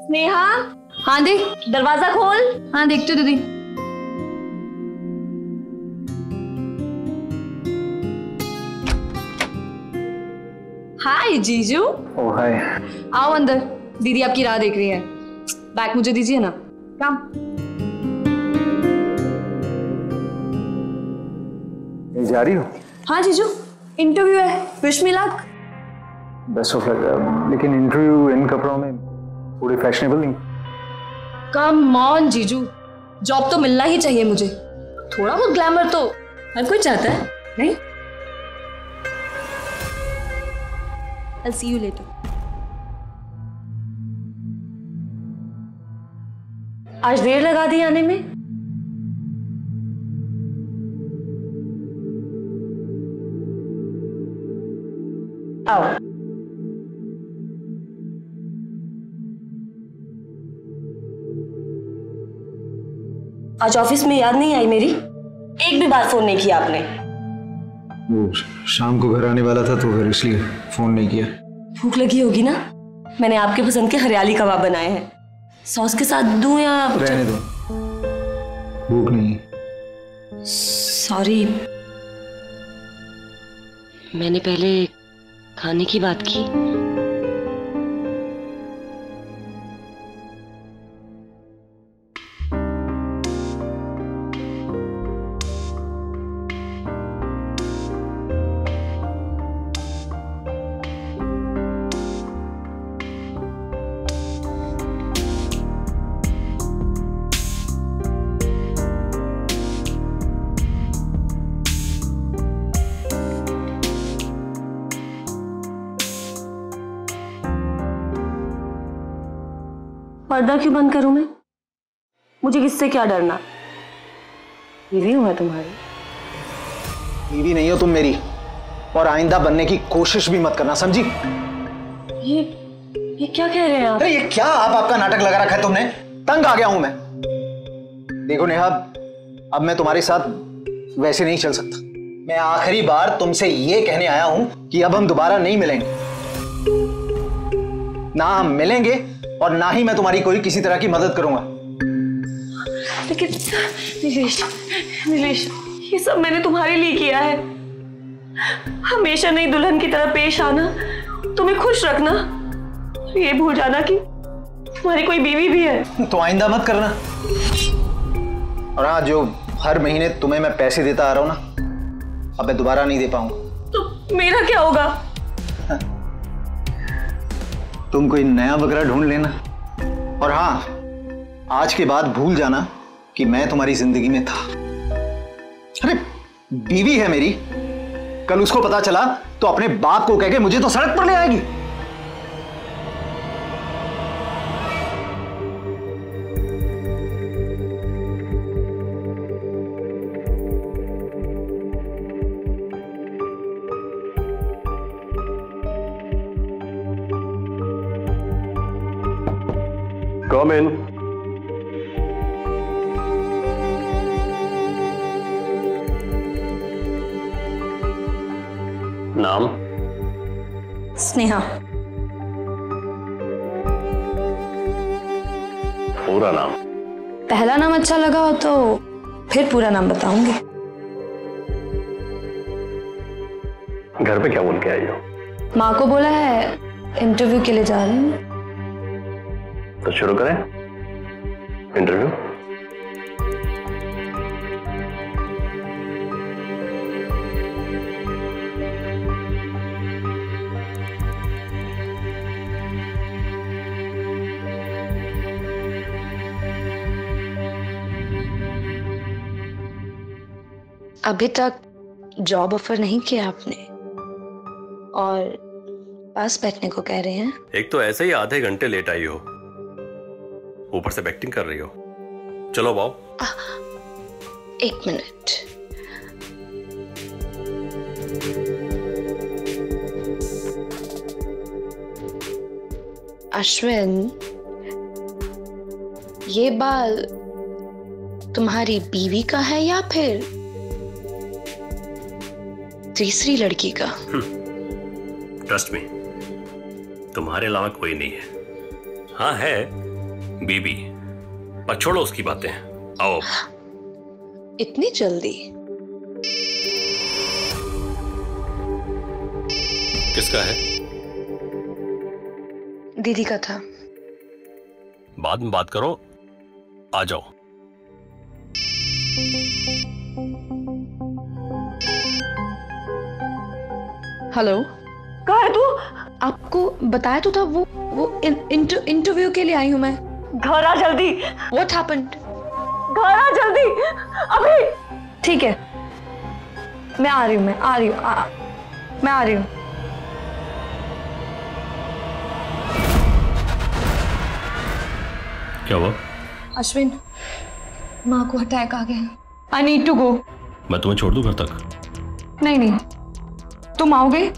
स्नेहा। हाँ देख, दरवाजा खोल। हाँ देखती हूँ दीदी। हाय जीजू। ओह हाय। आओ अंदर, दीदी आपकी राह देख रही है। बैग मुझे दीजिए ना। काम। जा रही हो? हाँ जीजू, इंटरव्यू है। Wish me luck. Best of luck. लेकिन इंटरव्यू इन कपड़ों में थोड़ी फैशनेबल नहीं? कम ऑन जीजू, जॉब तो मिलना ही चाहिए मुझे। थोड़ा बहुत ग्लैमर तो हर कोई चाहता है, नहीं? I'll see you later. आज देर लगा दी आने में। आओ। आज ऑफिस में याद नहीं आई मेरी? एक भी बार फोन नहीं किया आपने। वो शाम को घर आने वाला था तो फिर इसलिए फोन नहीं किया। भूख लगी होगी ना? मैंने आपके पसंद के हरियाली कबाब बनाए हैं। सॉस के साथ दूं या? रहने दो, भूख नहीं। सॉरी, मैंने पहले खाने की बात की। पर्दा क्यों बंद करूं मैं? मुझे किससे क्या डरना? बीवी हूं मैं तुम्हारी। बीवी नहीं हो तुम मेरी, और आइंदा बनने की कोशिश भी मत करना, समझी? ये क्या कह रहे हैं आप? अरे ये क्या आपका नाटक लगा रखा है तुमने? तंग आ गया हूं मैं। देखो नेहा, अब मैं तुम्हारे साथ वैसे नहीं चल सकता। मैं आखिरी बार तुमसे ये कहने आया हूं कि अब हम दोबारा नहीं मिलेंगे। ना हम मिलेंगे और ना ही मैं तुम्हारी कोई किसी तरह की मदद करूंगा। लेकिन नीलेश, ये सब मैंने तुम्हारे लिए किया है। हमेशा नई दुल्हन की तरह पेश आना, तुम्हें खुश रखना, ये भूल जाना कि तुम्हारी कोई बीवी भी है। तो आइंदा मत करना। और हाँ, जो हर महीने तुम्हें मैं पैसे देता आ रहा हूं ना, अब मैं दोबारा नहीं दे पाऊंगा। तो मेरा क्या होगा? तुम कोई नया बकरा ढूंढ लेना। और हाँ, आज के बाद भूल जाना कि मैं तुम्हारी जिंदगी में था। अरे बीवी है मेरी, कल उसको पता चला तो अपने बाप को कह के मुझे तो सड़क पर ले आएगी। Come in. नाम? स्नेहा। पूरा नाम? पहला नाम अच्छा लगा हो तो फिर पूरा नाम बताऊंगी। घर पे क्या बोल के आई हो? माँ को बोला है इंटरव्यू के लिए जा रही हूँ। तो शुरू करें इंटरव्यू। अभी तक जॉब ऑफर नहीं किया आपने और पास बैठने को कह रहे हैं। एक तो ऐसे ही आधे घंटे लेट आई हो, ऊपर से एक्टिंग कर रही हो। चलो बाओ। एक मिनट। अश्विन, ये बाल तुम्हारी बीवी का है या फिर तीसरी लड़की का? ट्रस्ट मी, तुम्हारे अलावा कोई नहीं है। हाँ है, बीबी, पर छोड़ो उसकी बातें, आओ। इतनी जल्दी? किसका है? दीदी का था। बाद में बात करो, आ जाओ। हेलो, कहाँ है तू? आपको बताया तो था, वो इंटरव्यू के लिए आई हूं मैं। घर आ जल्दी। What happened? घर आ जल्दी अभी। ठीक है, मैं आ रही हूँ, मैं आ रही हूँ। क्या हुआ? अश्विन, माँ को अटैक आ गया। I need to go। मैं तुम्हें छोड़ दूं घर तक? नहीं, तुम आओगे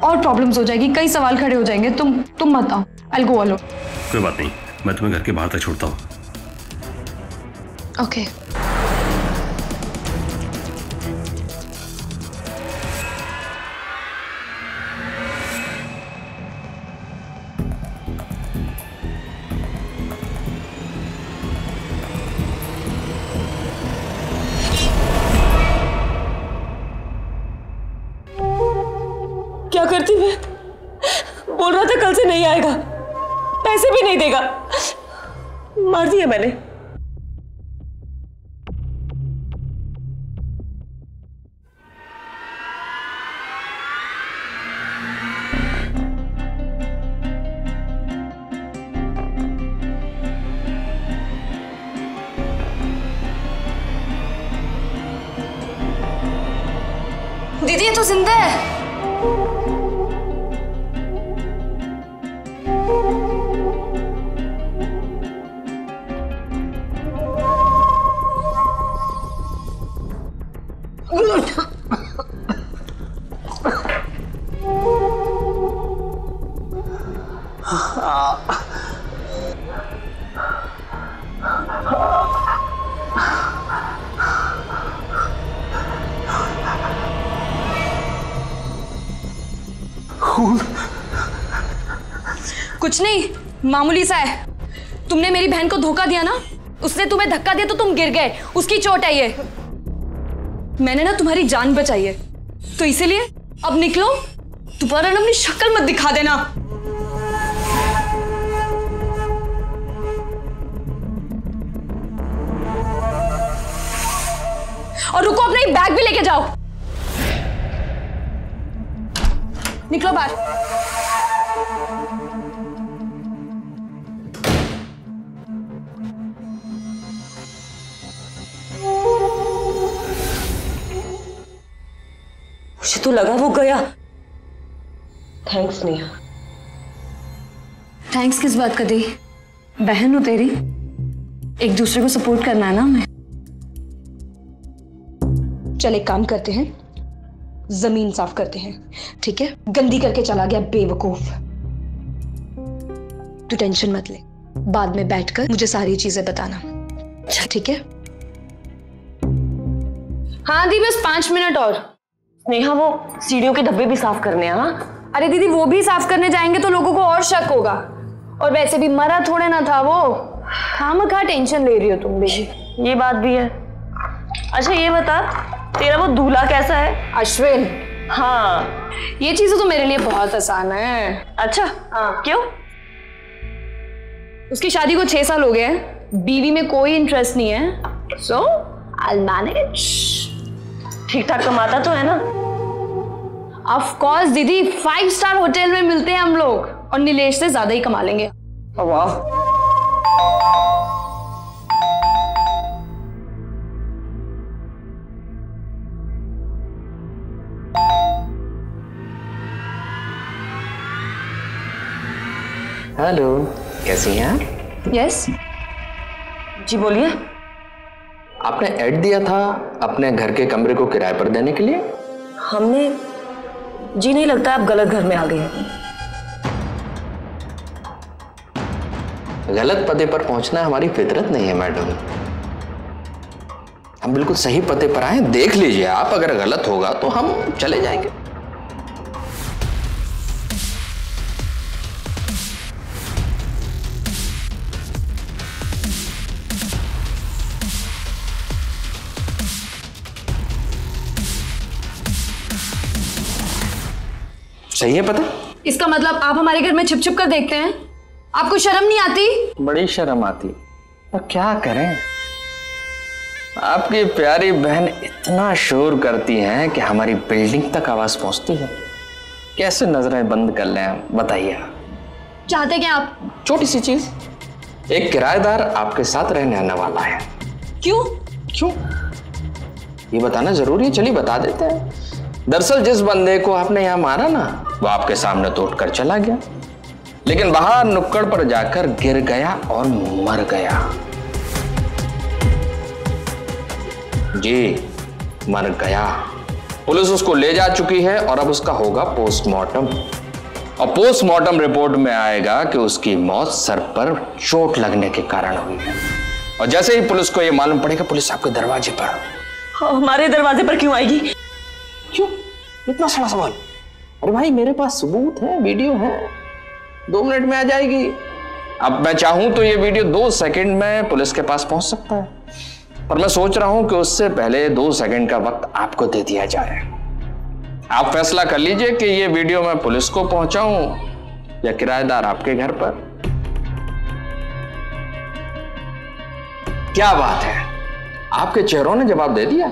और प्रॉब्लम्स हो जाएगी, कई सवाल खड़े हो जाएंगे। तुम मत आओ। I'll go alone। कोई बात नहीं, मैं तुम्हें घर के बाहर तक छोड़ता हूँ। ओके। क्या करती मैं? बोल रहा था कल से नहीं आएगा, पैसे भी नहीं देगा। मार दिया मैंने। दीदी, ये तो जिंदा है। कुछ नहीं, मामूली सा है। तुमने मेरी बहन को धोखा दिया ना, उसने तुम्हें धक्का दिया तो तुम गिर गए, उसकी चोट है ये। मैंने ना तुम्हारी जान बचाई है, तो इसीलिए अब निकलो, दोबारा ना अपनी शक्ल मत दिखा देना। और रुको, अपना एक बैग भी लेके जाओ। निकलो बाहर। मुझे तो लगा वो गया। थैंक्स नेहा। थैंक्स किस बात का दी? बहन हो तेरी, एक दूसरे को सपोर्ट करना है ना हमें। चल एक काम करते हैं, जमीन साफ करते हैं, ठीक है? गंदी करके चला गया बेवकूफ। तू टेंशन मत ले, बाद में बैठकर मुझे सारी चीजें बताना, ठीक है? हाँ दी, बस 5 मिनट और। नेहा, वो सीढ़ियों के धब्बे भी साफ करने हैं। हाँ अरे दीदी, वो भी साफ करने जाएंगे तो लोगों को और शक होगा, और वैसे भी मरा थोड़े ना था वो। खामखा टेंशन ले रही हो तुम भी। ये बात भी है। अच्छा ये बता, तेरा वो दूल्हा कैसा है? अश्विन। हाँ, ये चीजें तो मेरे लिए बहुत आसान है। अच्छा हाँ। क्यों? उसकी शादी को 6 साल हो गए हैं, बीवी में कोई इंटरेस्ट नहीं है, सो आई मैनेज। ठीक ठाक कमाता तो है ना? ऑफ कोर्स दीदी, 5 स्टार होटल में मिलते हैं हम लोग, और नीलेश से ज्यादा ही कमा लेंगे। वाह। हेलो, कैसी हैं आप? यस। जी बोलिए। आपने ऐड दिया था अपने घर के कमरे को किराए पर देने के लिए। हमने जी नहीं लगता आप गलत घर में आ गए हैं। गलत पते पर पहुंचना हमारी फितरत नहीं है मैडम। हम बिल्कुल सही पते पर आए, देख लीजिए आप, अगर गलत होगा तो हम चले जाएंगे। सही है पता? इसका मतलब आप हमारे घर में छिप छिप कर देखते हैं? आपको शर्म नहीं आती? बड़ी शर्म आती, पर क्या करें, आपकी प्यारी बहन इतना शोर करती है कि हमारी बिल्डिंग तक आवाज पहुंचती है। कैसे नजरें बंद कर लें बताइए? चाहते क्या आप? छोटी सी चीज, एक किराएदार आपके साथ रहने आने वाला है। क्यों? क्यों ये बताना जरूरी है? चलिए बता देते हैं। दरअसल जिस बंदे को आपने यहां मारा ना, वो आपके सामने तो उठकर चला गया, लेकिन बाहर नुक्कड़ पर जाकर गिर गया और मर गया। जी, मर गया। पुलिस उसको ले जा चुकी है और अब उसका होगा पोस्टमार्टम, और पोस्टमार्टम रिपोर्ट में आएगा कि उसकी मौत सर पर चोट लगने के कारण हुई है। और जैसे ही पुलिस को यह मालूम पड़ेगा, पुलिस आपके दरवाजे पर। हमारे दरवाजे पर क्यों आएगी? क्यों इतना सारा सवाल? अरे भाई मेरे पास सबूत है, वीडियो है, 2 मिनट में आ जाएगी। अब मैं चाहूं तो ये वीडियो 2 सेकंड में पुलिस के पास पहुंच सकता है, पर मैं सोच रहा हूं कि उससे पहले 2 सेकंड का वक्त आपको दे दिया जाए। आप फैसला कर लीजिए कि ये वीडियो मैं पुलिस को पहुंचाऊं या किराएदार आपके घर पर। क्या बात है, आपके चेहरों ने जवाब दे दिया।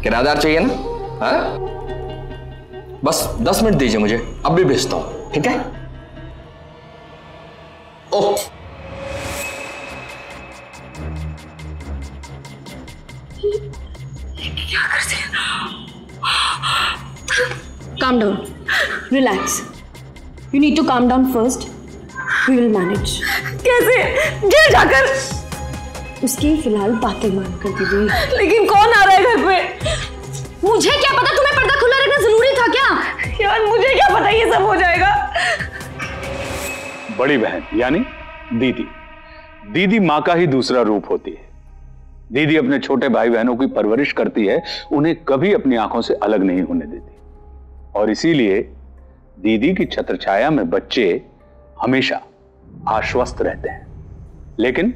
किराएदार चाहिए ना? हाँ, बस 10 मिनट दीजिए मुझे, अब भी भेजता हूं, ठीक है? ओह, क्या करते हैं? Calm down, relax. You need to calm down first. We will manage. कैसे? जेल जाकर? उसकी फिलहाल बातें मान कर दीजिए। लेकिन कौन आ रहा है घर पे? मुझे क्या पता, तुम्हें पर्दा खुला रखना जरूरी था क्या? यार मुझे क्या पता ये सब हो जाएगा। बड़ी बहन यानी दीदी, दीदी माँ का ही दूसरा रूप होती है। दीदी अपने छोटे भाई बहनों की परवरिश करती है, उन्हें कभी अपनी आंखों से अलग नहीं होने देती, और इसीलिए दीदी की छत्रछाया में बच्चे हमेशा आश्वस्त रहते हैं। लेकिन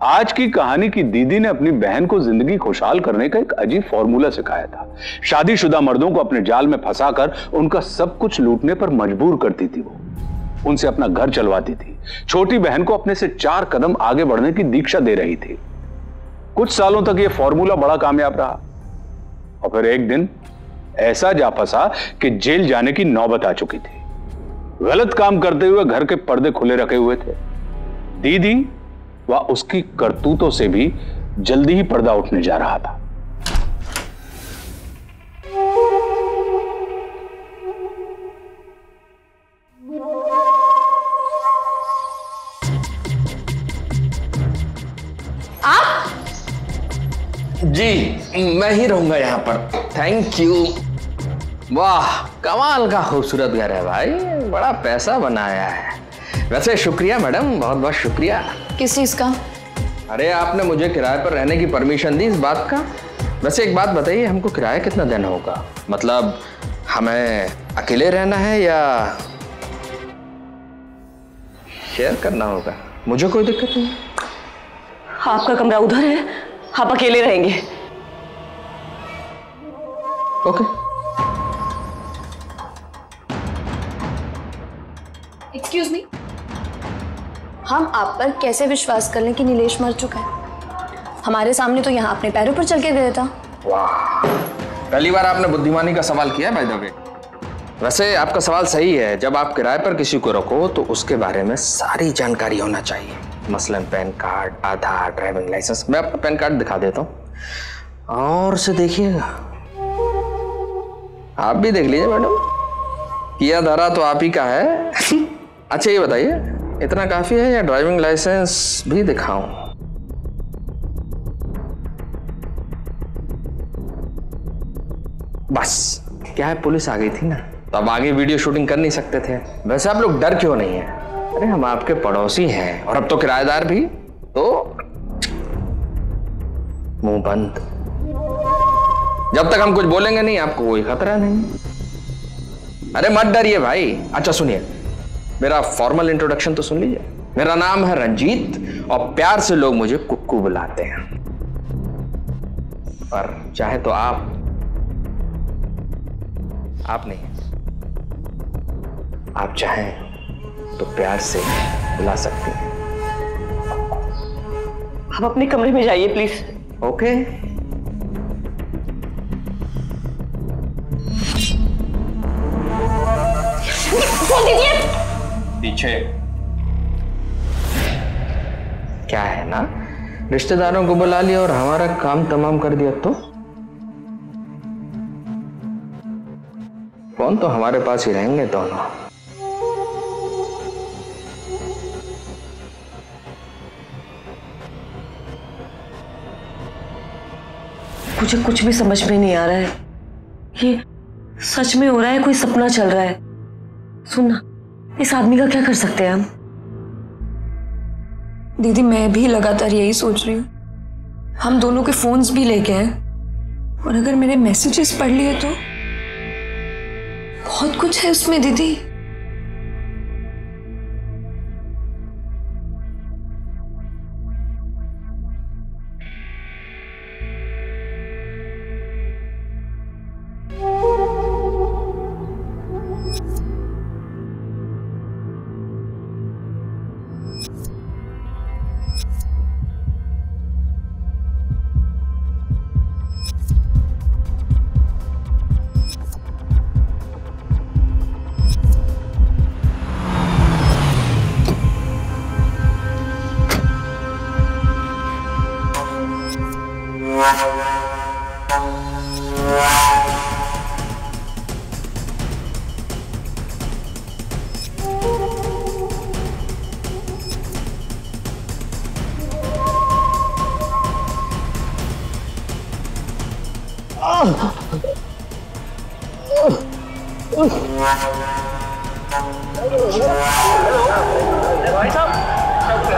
आज की कहानी की दीदी ने अपनी बहन को जिंदगी खुशहाल करने का एक अजीब फॉर्मूला सिखाया था। शादीशुदा मर्दों को अपने जाल में फंसाकर उनका सब कुछ लूटने पर मजबूर करती थी। वो उनसे अपना घर चलवाती थी, छोटी बहन को अपने से 4 कदम आगे बढ़ने की दीक्षा दे रही थी। कुछ सालों तक यह फॉर्मूला बड़ा कामयाब रहा, और फिर एक दिन ऐसा जा फंसा कि जेल जाने की नौबत आ चुकी थी। गलत काम करते हुए घर के पर्दे खुले रखे हुए थे। दीदी व उसकी करतूतों से भी जल्दी ही पर्दा उठने जा रहा था। जी, मैं ही रहूंगा यहाँ पर। Thank you. वाह, कमाल का खूबसूरत घर है भाई, बड़ा पैसा बनाया है। वैसे शुक्रिया मैडम, बहुत बहुत शुक्रिया। किस चीज का? अरे आपने मुझे किराए पर रहने की परमिशन दी, इस बात का। वैसे एक बात बताइए, हमको किराया कितना देना होगा? मतलब हमें अकेले रहना है या शेयर करना होगा? मुझे कोई दिक्कत नहीं। आपका कमरा उधर है, आप अकेले रहेंगे। ओके। एक्सक्यूज मी, हम आप पर कैसे विश्वास कर लें कि नीलेश मर चुका है? हमारे सामने तो यहाँ अपने पैरों पर चल के गया था। वाह, पहली बार आपने बुद्धिमानी का सवाल किया बाय द वे। वैसे आपका सवाल सही है, जब आप किराए पर किसी को रखो तो उसके बारे में सारी जानकारी होना चाहिए, मसलन पैन कार्ड, आधार, ड्राइविंग लाइसेंस। मैं आपका पैन कार्ड दिखा देता हूँ और से देखिएगा। आप भी देख लीजिए मैडम, किया धरा तो आप ही का है। अच्छा ये बताइए, इतना काफी है या ड्राइविंग लाइसेंस भी दिखाऊं? बस क्या है, पुलिस आ गई थी ना, तो अब आगे वीडियो शूटिंग कर नहीं सकते थे। वैसे आप लोग डर क्यों नहीं है? अरे हम आपके पड़ोसी हैं और अब तो किराएदार भी, तो मुंह बंद। जब तक हम कुछ बोलेंगे नहीं, आपको कोई खतरा नहीं। अरे मत डरिए भाई। अच्छा सुनिए, मेरा फॉर्मल इंट्रोडक्शन तो सुन लीजिए। मेरा नाम है रंजीत और प्यार से लोग मुझे कुक्कू बुलाते हैं, पर चाहे तो आप नहीं। आप चाहें तो प्यार से बुला सकती हैं। आप अपने कमरे में जाइए प्लीज। ओके। पीछे क्या है ना, रिश्तेदारों को बुला लिया और हमारा काम तमाम कर दिया तो फोन तो हमारे पास ही रहेंगे दोनों। मुझे कुछ भी समझ में नहीं आ रहा है, ये सच में हो रहा है कोई सपना चल रहा है? सुनना, इस आदमी का क्या कर सकते हैं हम? दीदी मैं भी लगातार यही सोच रही हूँ। हम दोनों के फोन्स भी लेके हैं और अगर मैंने मैसेजेस पढ़ लिए तो बहुत कुछ है उसमें दीदी।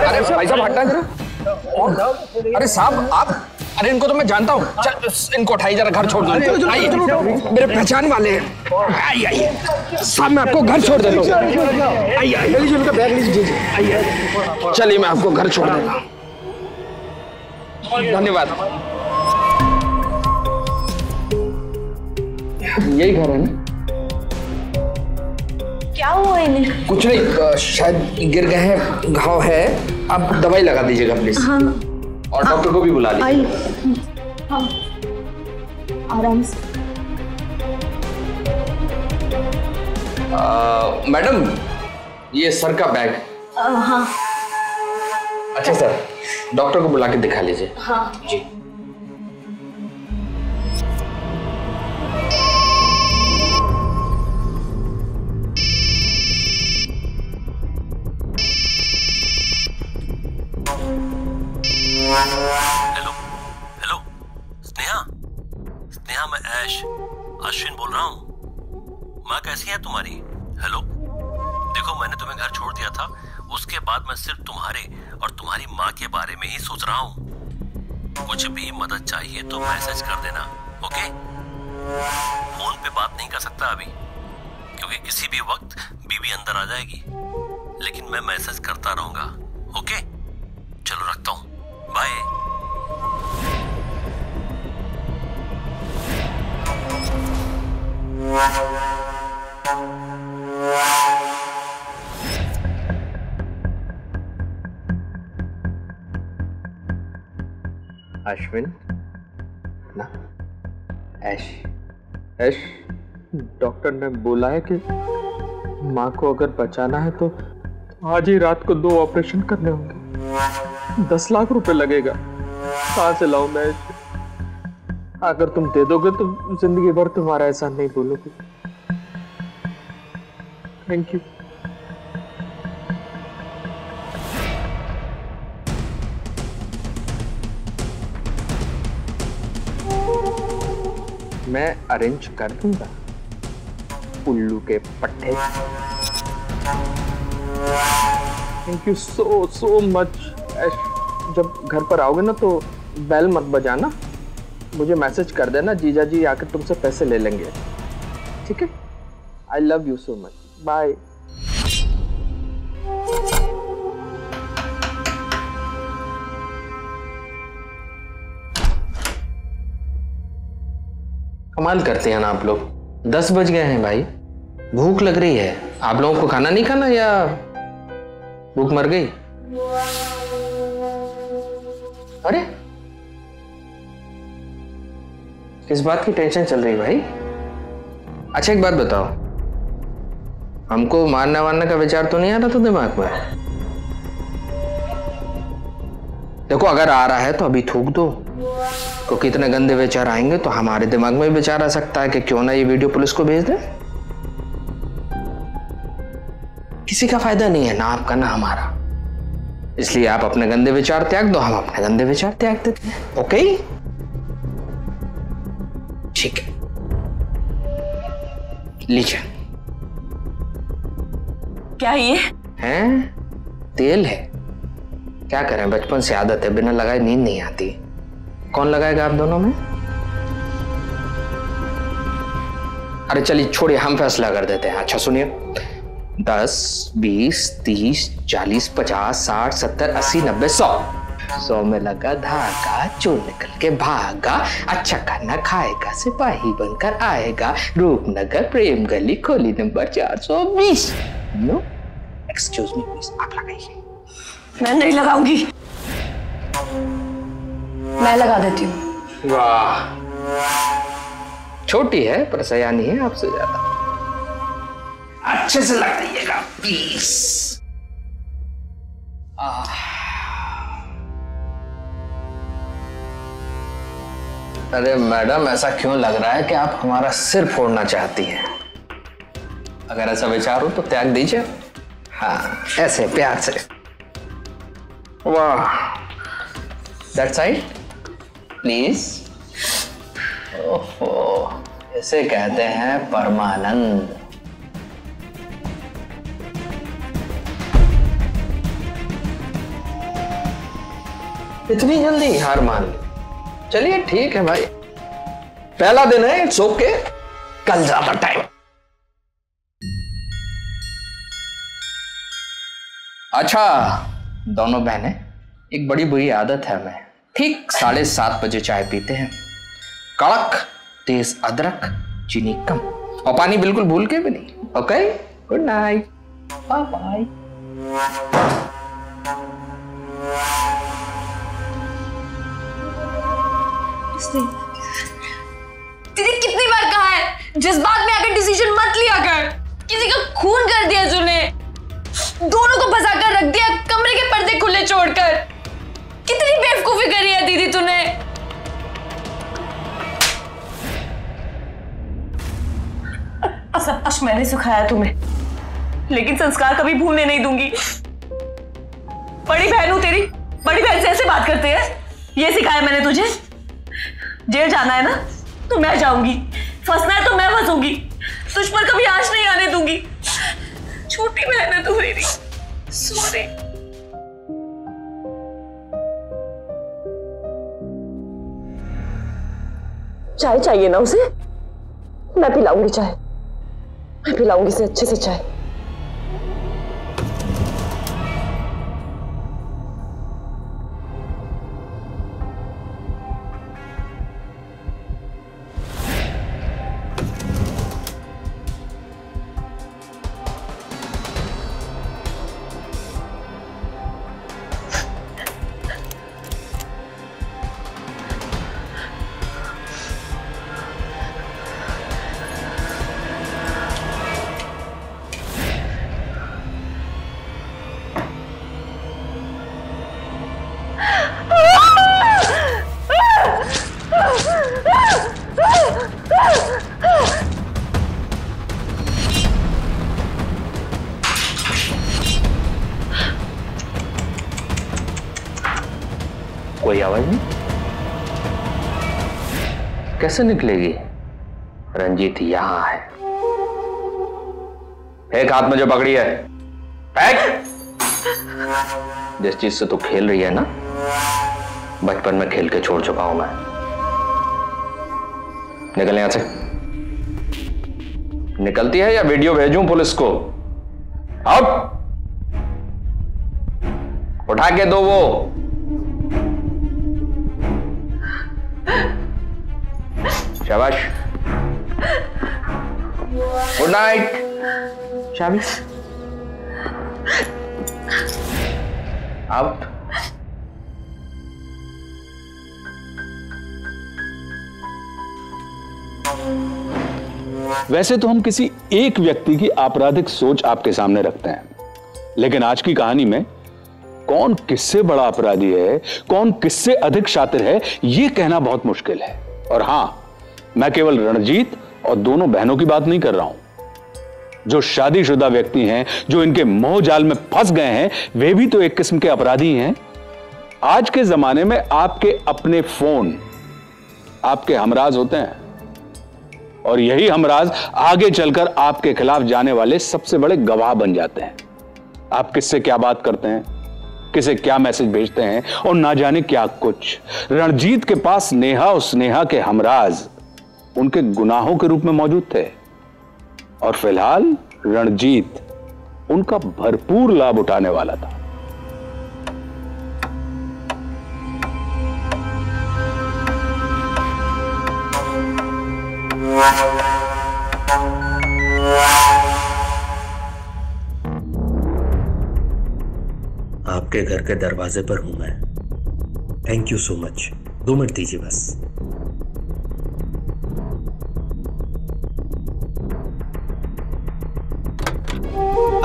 अरे भाई साहब हटना करो। अरे साहब आप, अरे इनको तो मैं जानता हूँ। चल इनको उठाइए जरा, घर छोड़ दो। आइए, मेरे पहचान वाले हैं। आइए आइए साहब, मैं आपको घर छोड़ देता हूँ। आइए आइए, उनका बैग लीजिए। आइए चलिए, मैं आपको घर छोड़ देता हूँ। धन्यवाद। यही घर है ना? क्या हुआ इन्हें? कुछ नहीं, शायद गिर गए हैं, घाव है। आप दवाई लगा दीजिएगा प्लीज। हाँ। और डॉक्टर को भी बुला लीजिए। हाँ, आराम से। मैडम ये सर का बैग। हाँ। अच्छा सर, डॉक्टर को बुला के दिखा लीजिए। हाँ जी। हेलो हेलो, स्नेहा, स्नेहा मैं ऐश अश्विन बोल रहा हूँ। माँ कैसी है तुम्हारी? हेलो, देखो मैंने तुम्हें घर छोड़ दिया था, उसके बाद मैं सिर्फ तुम्हारे और तुम्हारी माँ के बारे में ही सोच रहा हूँ। कुछ भी मदद चाहिए तो मैसेज कर देना, ओके? फोन पे बात नहीं कर सकता अभी, क्योंकि किसी भी वक्त बीवी अंदर आ जाएगी, लेकिन मैं मैसेज करता रहूंगा, ओके? चलो रखता हूँ, बाय। अश्विन ना, ऐश ऐश, डॉक्टर ने बोला है कि माँ को अगर बचाना है तो आज ही रात को 2 ऑपरेशन करने होंगे। 10 लाख रुपए लगेगा। कहाँ से लाऊं मैं? अगर तुम दे दोगे तो जिंदगी भर तुम्हारा एहसान नहीं भूलोगे। Thank you. मैं अरेंज कर दूंगा उल्लू के पट्टे। Thank you so much. जब घर पर आओगे ना तो बेल मत बजाना, मुझे मैसेज कर देना, जीजा जी आकर तुमसे पैसे ले लेंगे, ठीक है? I love you so much, bye. कमाल करते हैं ना आप लोग। 10 बज गए हैं भाई, भूख लग रही है। आप लोगों को खाना नहीं खाना या भूख मर गई? अरे किस बात की टेंशन चल रही भाई? अच्छा एक बात बताओ, हमको मारने वारने का विचार तो नहीं आ रहा था दिमाग में? देखो अगर आ रहा है तो अभी थूक दो, क्योंकि इतने गंदे विचार आएंगे तो हमारे दिमाग में भी विचार आ सकता है कि क्यों ना ये वीडियो पुलिस को भेज दे। किसी का फायदा नहीं है, ना आपका ना हमारा। इसलिए आप अपने गंदे विचार त्याग दो, हम अपने गंदे विचार त्याग देते हैं। ओके ठीक है, लीजिए। क्या ये है? तेल है। क्या करें, बचपन से आदत है, बिना लगाए नींद नहीं आती। कौन लगाएगा आप दोनों में? अरे चलिए छोड़िए, हम फैसला कर देते हैं। अच्छा सुनिए, 10, 20, 30, 40, 50, 60, 70, 80, 90, 100। 100 में लगा धागा, चोर निकल के भागा, अच्छा खाना खाएगा, सिपाही बनकर आएगा, रूपनगर प्रेम गली खोली number 420। No excuse me please, आप लगाइए। मैं नहीं लगाऊंगी। मैं लगा देती हूँ। वाह, छोटी है पर सयानी है आपसे ज्यादा। अच्छे से लगाइएगा प्लीज। अरे मैडम, ऐसा क्यों लग रहा है कि आप हमारा सिर फोड़ना चाहती हैं? अगर ऐसा विचार हो तो त्याग दीजिए। हाँ ऐसे प्यार से। वाह, दैट साइड प्लीज। ओहो, इसे कहते हैं परमानंद। इतनी जल्दी हार मान ली? चलिए ठीक है भाई, पहला दिन है, इट्स ओके, कल ज्यादा टाइम। अच्छा दोनों बहनें, एक बड़ी बुरी आदत है हमें, ठीक 7:30 बजे चाय पीते हैं। कड़क, तेज अदरक, चीनी कम, और पानी बिल्कुल भूल के भी नहीं। Okay, good night, bye bye. दीदी कितनी बार कहा है, जज्बात में आकर डिसीजन मत लिया कर। किसी का खून कर दिया तूने, दोनों को फंसा कर रख दिया, कमरे के पर्दे खुले छोड़कर। कितनी बेवकूफी करी है दीदी तूने। सब कुछ मैंने सिखाया तुम्हें, लेकिन संस्कार कभी भूलने नहीं दूंगी। बड़ी बहन हूं तेरी, बड़ी बहन से ऐसे बात करते हैं, ये सिखाया मैंने तुझे। जेल जाना है ना तो मैं जाऊंगी, फंसना है तो मैं फंसूंगी, तुझ पर कभी आँच नहीं आने दूंगी। छोटी बहन है तू मेरी, सॉरी। चाय चाहिए ना उसे? मैं पिलाऊंगी चाय, मैं पिलाऊंगी इसे अच्छे से चाय। कोई आवाज नहीं? कैसे निकलेगी? रंजीत यहां है। एक हाथ में जो पकड़ी है फेंक। जिस चीज से तू खेल रही है ना, बचपन में खेल के छोड़ चुका हूं मैं। निकल यहां से। निकलती है या वीडियो भेजूं पुलिस को? अब उठा के दो वो। शाबाश, गुड नाइट। चाबी आउट। वैसे तो हम किसी एक व्यक्ति की आपराधिक सोच आपके सामने रखते हैं, लेकिन आज की कहानी में कौन किससे बड़ा अपराधी है, कौन किससे अधिक शातिर है, यह कहना बहुत मुश्किल है। और हां, मैं केवल रणजीत और दोनों बहनों की बात नहीं कर रहा हूं। जो शादीशुदा व्यक्ति हैं, जो इनके मोह जाल में फंस गए हैं, वे भी तो एक किस्म के अपराधी हैं। आज के जमाने में आपके अपने फोन आपके हमराज होते हैं, और यही हमराज आगे चलकर आपके खिलाफ जाने वाले सबसे बड़े गवाह बन जाते हैं। आप किससे क्या बात करते हैं, किसे क्या मैसेज भेजते हैं, और ना जाने क्या कुछ। रणजीत के पास नेहा और स्नेहा के हमराज उनके गुनाहों के रूप में मौजूद थे, और फिलहाल रणजीत उनका भरपूर लाभ उठाने वाला था। आपके घर के दरवाजे पर हूं मैं। Thank you so much. 2 minute दीजिए बस।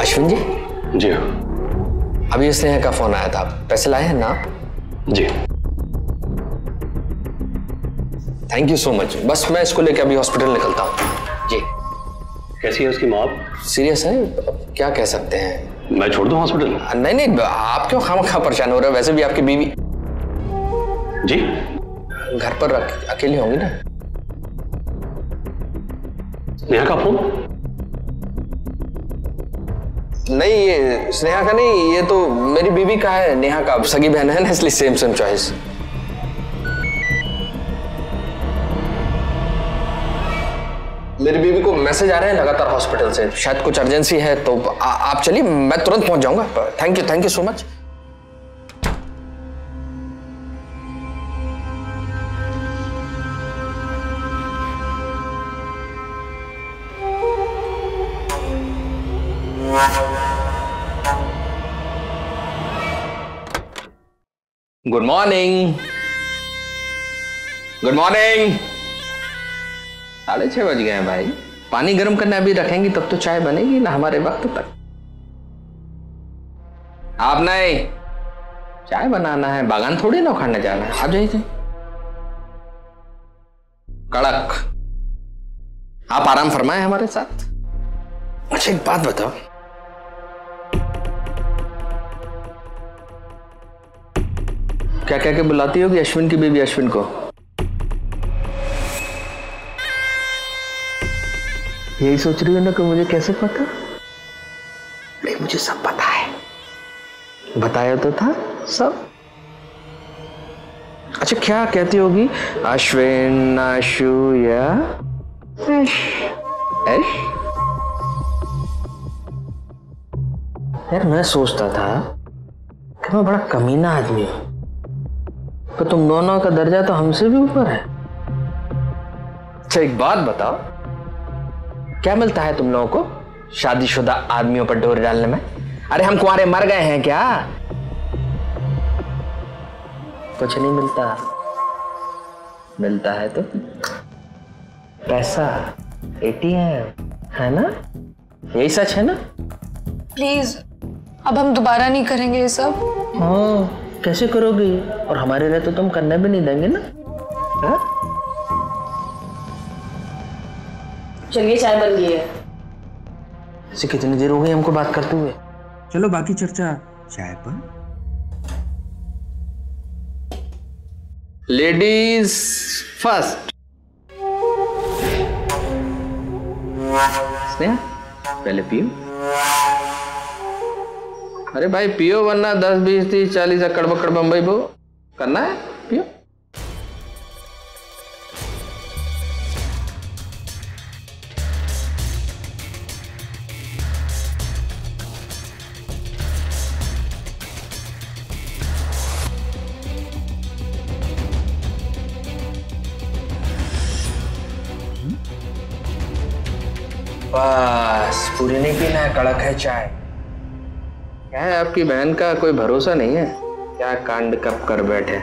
अश्विन जी। जी अभी स्नेहा का फोन आया था, पैसे लाए हैं ना? जी। Thank you so much. बस मैं इसको लेकर अभी हॉस्पिटल निकलता हूँ जी। कैसी है उसकी मौत? सीरियस है, क्या कह सकते हैं। मैं छोड़ दूं हॉस्पिटल? नहीं नहीं, आप क्यों खामखा परेशान हो रहे हो? वैसे भी आपकी बीवी जी घर पर अकेली होंगी ना? नेहा का फोन? नहीं, ये स्नेहा का नहीं, ये तो मेरी बीवी का है, नेहा का। सगी बहन है ना, इसलिए सेम चॉइस। मेरी बीवी को मैसेज आ रहे हैं लगातार हॉस्पिटल से, शायद कुछ अर्जेंसी है, तो आप चलिए, मैं तुरंत पहुंच जाऊंगा। Thank you so much. Good morning. Good morning. 6:30 बज गए हैं भाई। पानी गर्म करने अभी रखेंगी तब तो चाय बनेगी ना हमारे वक्त तक। आप नहीं, चाय बनाना है, बागान थोड़ी ना उखाड़ने जाना है। आप जाइए। कड़क। आप आराम फरमाए हमारे साथ। अच्छा एक बात बताओ, क्या क्या बुलाती होगी अश्विन की बीवी अश्विन को? यही सोच रही हो ना कि मुझे कैसे पता? नहीं, मुझे सब पता है, बताया तो था सब। अच्छा क्या कहती होगी? अश्विन, आशु या ऐश? ऐश? यार मैं सोचता था कि मैं बड़ा कमीना आदमी हूं, पर तुम दोनों का दर्जा तो हमसे भी ऊपर है। अच्छा एक बात बताओ, क्या मिलता है तुम लोगों को शादीशुदा आदमियों पर डोरी डालने में? अरे हम कुंवारे मर गए हैं क्या? कुछ नहीं मिलता। मिलता है तो पैसा, ATM, है ना? यही सच है ना? प्लीज अब हम दोबारा नहीं करेंगे ये सब। हाँ कैसे करोगी? और हमारे लिए तो तुम करने भी नहीं देंगे ना? हाँ? चलिए चाय बन गई है। ऐसे कितनी देर हो गई हमको बात करते हुए? चलो बाकी चर्चा चाय पर। Ladies first. स्नेहा पहले पियो। अरे भाई पियो, वरना 10, 20, 30, 40 अकड़ बकड़ बम्बई बो करना है। पियो। बस पूरी नहीं पीना है, कड़क है चाय। क्या है आपकी बहन का कोई भरोसा नहीं है, क्या कांड कब कर बैठे।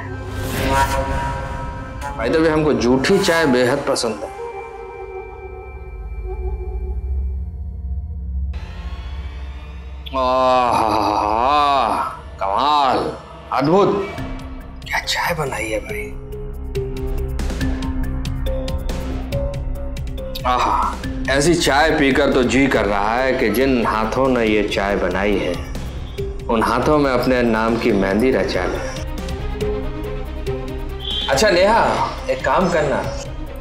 भाई तो भी हमको जूठी चाय बेहद पसंद है। कमाल, अद्भुत, क्या चाय बनाई है भाई। आहा, ऐसी चाय पीकर तो जी कर रहा है कि जिन हाथों ने ये चाय बनाई है उन हाथों में अपने नाम की मेहंदी रचा ले। अच्छा नेहा, एक काम करना,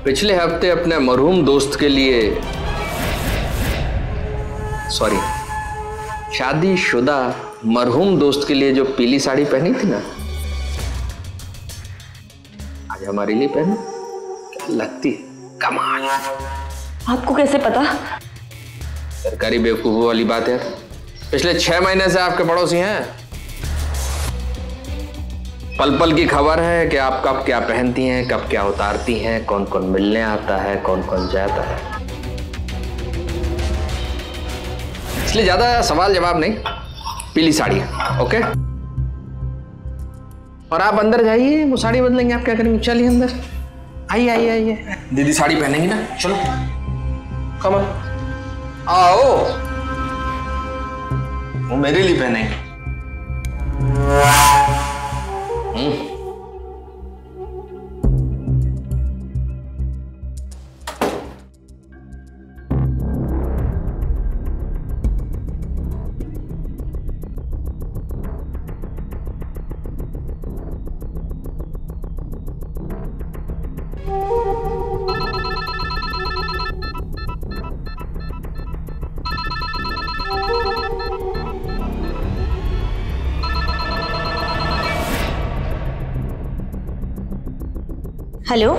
पिछले हफ्ते अपने मरहूम दोस्त के लिए, सॉरी शादीशुदा मरहूम दोस्त के लिए जो पीली साड़ी पहनी थी ना, आज हमारे लिए पहनी, क्या लगती है, कमाल। आपको कैसे पता? सरकारी बेवकूफों वाली बात है। पिछले 6 महीने से आपके पड़ोसी हैं, पल पल की खबर है कि आप कब क्या पहनती हैं, कब क्या उतारती हैं, कौन कौन मिलने आता है, कौन कौन जाता है। इसलिए ज्यादा सवाल जवाब नहीं, पीली साड़ी, ओके। और आप अंदर जाइए, वो साड़ी बदलेंगे, आप क्या करेंगे, चलिए अंदर, आइए आइए आइए। दीदी साड़ी पहनेंगी ना, चलो कम आओ, वो मेरे लिए पहनेंगे। हेलो,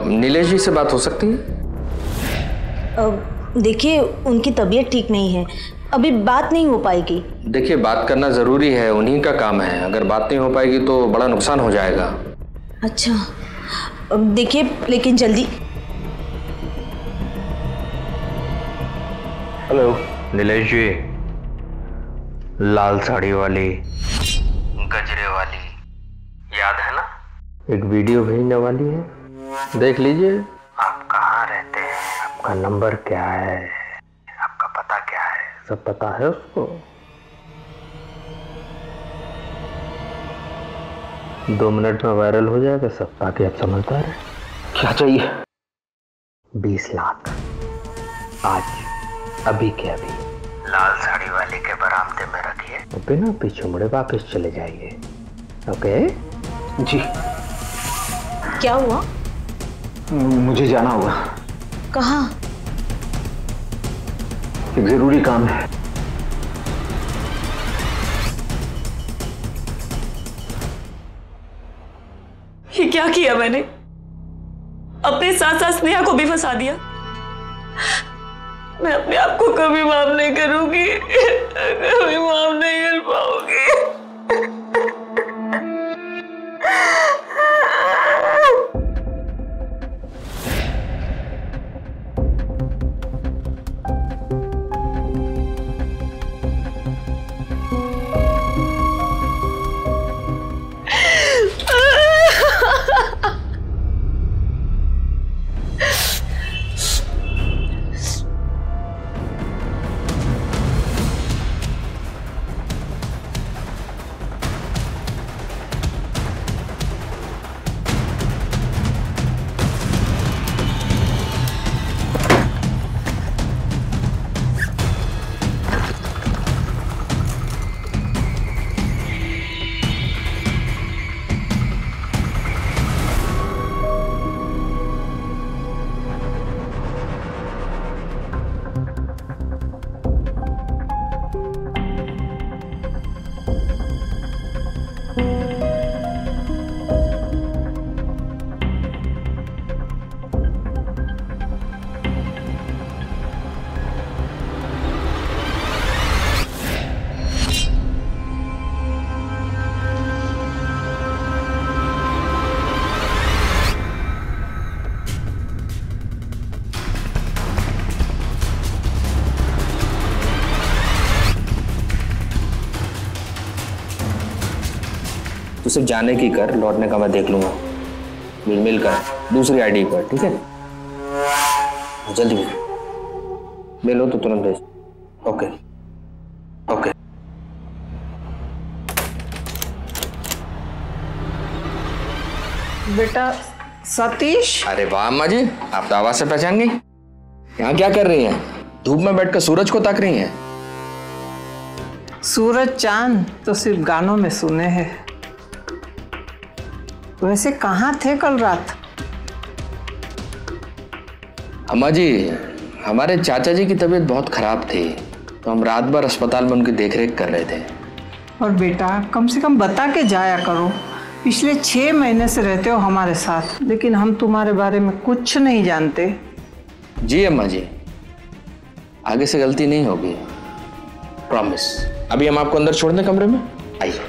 नीलेश जी से बात हो सकती है? देखिए उनकी तबीयत ठीक नहीं है, अभी बात नहीं हो पाएगी। देखिए बात करना जरूरी है, उन्हीं का काम है, अगर बात नहीं हो पाएगी तो बड़ा नुकसान हो जाएगा। अच्छा देखिए, लेकिन जल्दी। हेलो नीलेश जी, लाल साड़ी वाली, गजरे वाली, याद है ना? एक वीडियो भेजने वाली है, देख लीजिए। आप कहाँ रहते हैं, आपका नंबर क्या है, आपका पता क्या है, सब पता है उसको। 2 मिनट में वायरल हो जाएगा सब, ताकि आप समझदार हैं। क्या चाहिए? 20 लाख आज, अभी के अभी। लाल साड़ी वाले के बरामदे में रखिए, बिना पीछे मुड़े वापस चले जाइए, ओके? जी। क्या हुआ? मुझे जाना होगा। कहाँ? एक जरूरी काम है। ये क्या किया मैंने? अपने साथ साथ स्नेहा को भी फंसा दिया। मैं अपने आप को कभी माफ नहीं करूंगी, कभी माफ नहीं कर पाऊंगी। तू सिर्फ जाने की कर, लौटने का मैं देख लूंगा। मिल कर दूसरी आईडी पर, ठीक है? जल्दी मिल लो तो तुरंत भेज। Okay okay. बेटा सतीश। अरे वाह अम्मा जी, आप तो आवाज से पहचान गई। यहाँ क्या कर रही हैं? धूप में बैठकर सूरज को ताक रही हैं? सूरज चांद तो सिर्फ गानों में सुने हैं। वैसे कहाँ थे कल रात? अम्मा जी, हमारे चाचा जी की तबीयत बहुत खराब थी, तो हम रात भर अस्पताल में उनकी देखरेख कर रहे थे। और बेटा कम से कम बता के जाया करो। पिछले 6 महीने से रहते हो हमारे साथ, लेकिन हम तुम्हारे बारे में कुछ नहीं जानते। जी अम्मा जी, आगे से गलती नहीं होगी, प्रॉमिस। अभी हम आपको अंदर छोड़ दें कमरे में? आइए।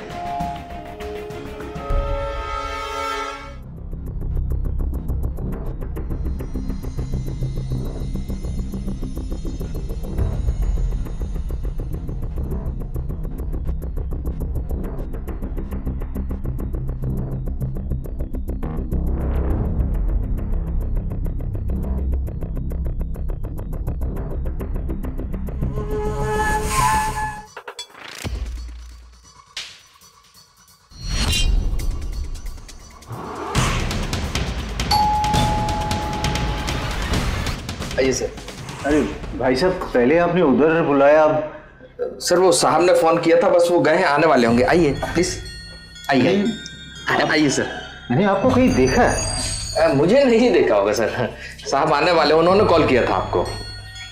आइए सर। अरे भाई साहब, पहले आपने उधर बुलाया। अब सर वो साहब ने फोन किया था, बस वो गए हैं, आने वाले होंगे। आइए प्लीज, आइए आइए सर। मैंने आपको कहीं देखा है? मुझे नहीं देखा होगा सर, साहब आने वाले, उन्होंने कॉल किया था आपको।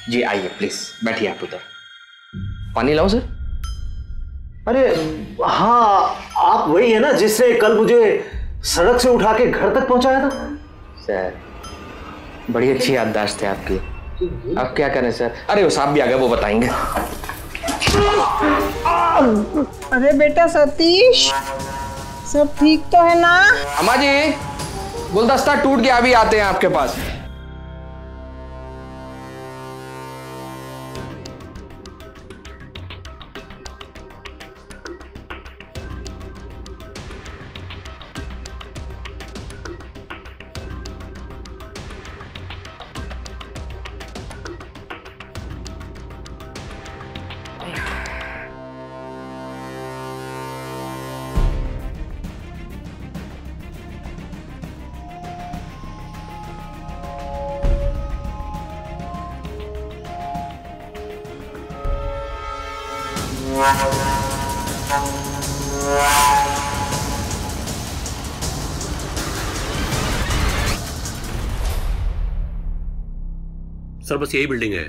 जी आइए प्लीज, बैठिए आप उधर। पानी लाऊं सर? अरे हाँ, आप वही है ना जिससे कल मुझे सड़क से उठा के घर तक पहुंचाया था? सर बड़ी अच्छी याददाश्त है आपकी। आप क्या करें सर? अरे वो साहब भी आ गए, वो बताएंगे। अरे बेटा सतीश, सब ठीक तो है ना? अम्मा जी, गुलदस्ता टूट गया, अभी आते हैं आपके पास। सर बस यही बिल्डिंग है।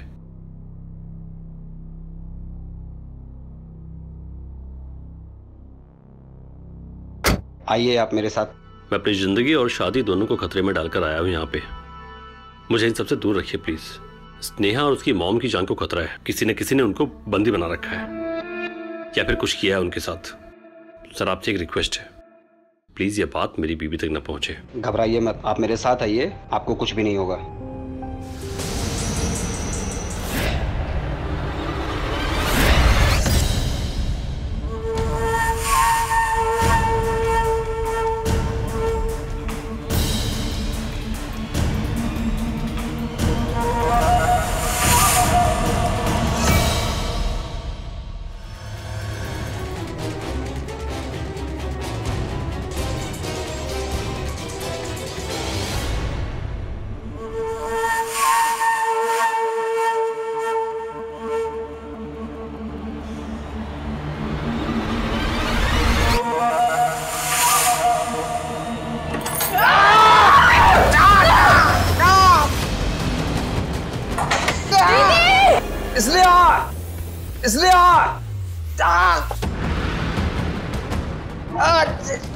आइए आप मेरे साथ। मैं अपनी जिंदगी और शादी दोनों को खतरे में डालकर आया हूं यहाँ पे। मुझे इन सबसे दूर रखिए प्लीज। स्नेहा और उसकी मॉम की जान को खतरा है। किसी ने उनको बंदी बना रखा है या फिर कुछ किया है उनके साथ। सर आपसे एक रिक्वेस्ट है, प्लीज ये बात मेरी बीवी तक न पहुंचे। घबराइए मत, आप मेरे साथ आइए, आपको कुछ भी नहीं होगा। इसलिए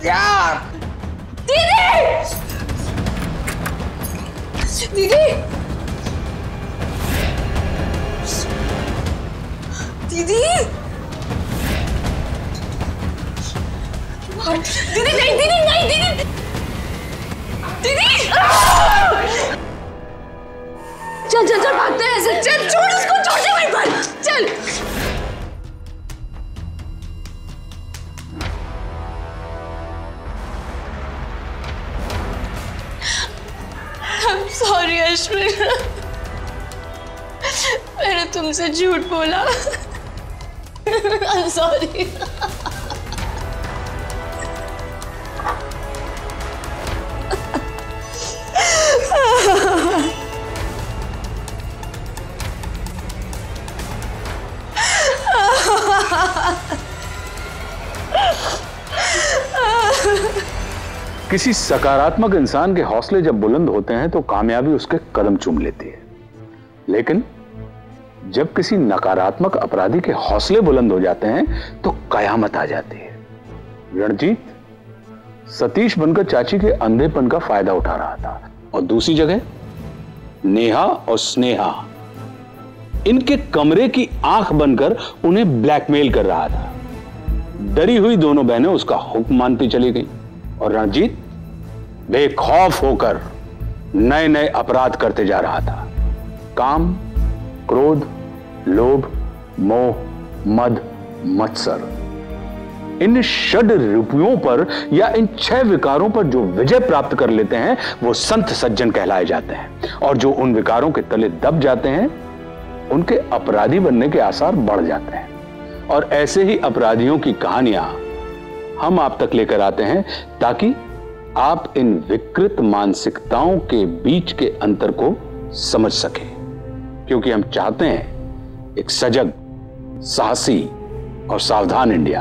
यार दीदी दीदी दीदी नहीं दीदी नहीं दीदी दीदी चल चल चल भागते हैं ऐसे। चल छोड़ उसको, छोड़ दे वहीं पर। चल तुमसे झूठ बोला। I'm sorry। किसी सकारात्मक इंसान के हौसले जब बुलंद होते हैं तो कामयाबी उसके कदम चूम लेती है, लेकिन जब किसी नकारात्मक अपराधी के हौसले बुलंद हो जाते हैं तो कयामत आ जाती है। रणजीत सतीश बनकर चाची के अंधेपन का फायदा उठा रहा था और दूसरी जगह नेहा और स्नेहा इनके कमरे की आंख बनकर उन्हें ब्लैकमेल कर रहा था। डरी हुई दोनों बहनें उसका हुक्म मानती चली गई और रणजीत बेखौफ होकर नए नए अपराध करते जा रहा था। काम, क्रोध, लोभ, मोह, मद, मत्सर, इन षड रूपियों पर या इन 6 विकारों पर जो विजय प्राप्त कर लेते हैं वो संत सज्जन कहलाए जाते हैं, और जो उन विकारों के तले दब जाते हैं उनके अपराधी बनने के आसार बढ़ जाते हैं। और ऐसे ही अपराधियों की कहानियां हम आप तक लेकर आते हैं ताकि आप इन विकृत मानसिकताओं के बीच के अंतर को समझ सकें, क्योंकि हम चाहते हैं एक सजग, साहसी और सावधान इंडिया।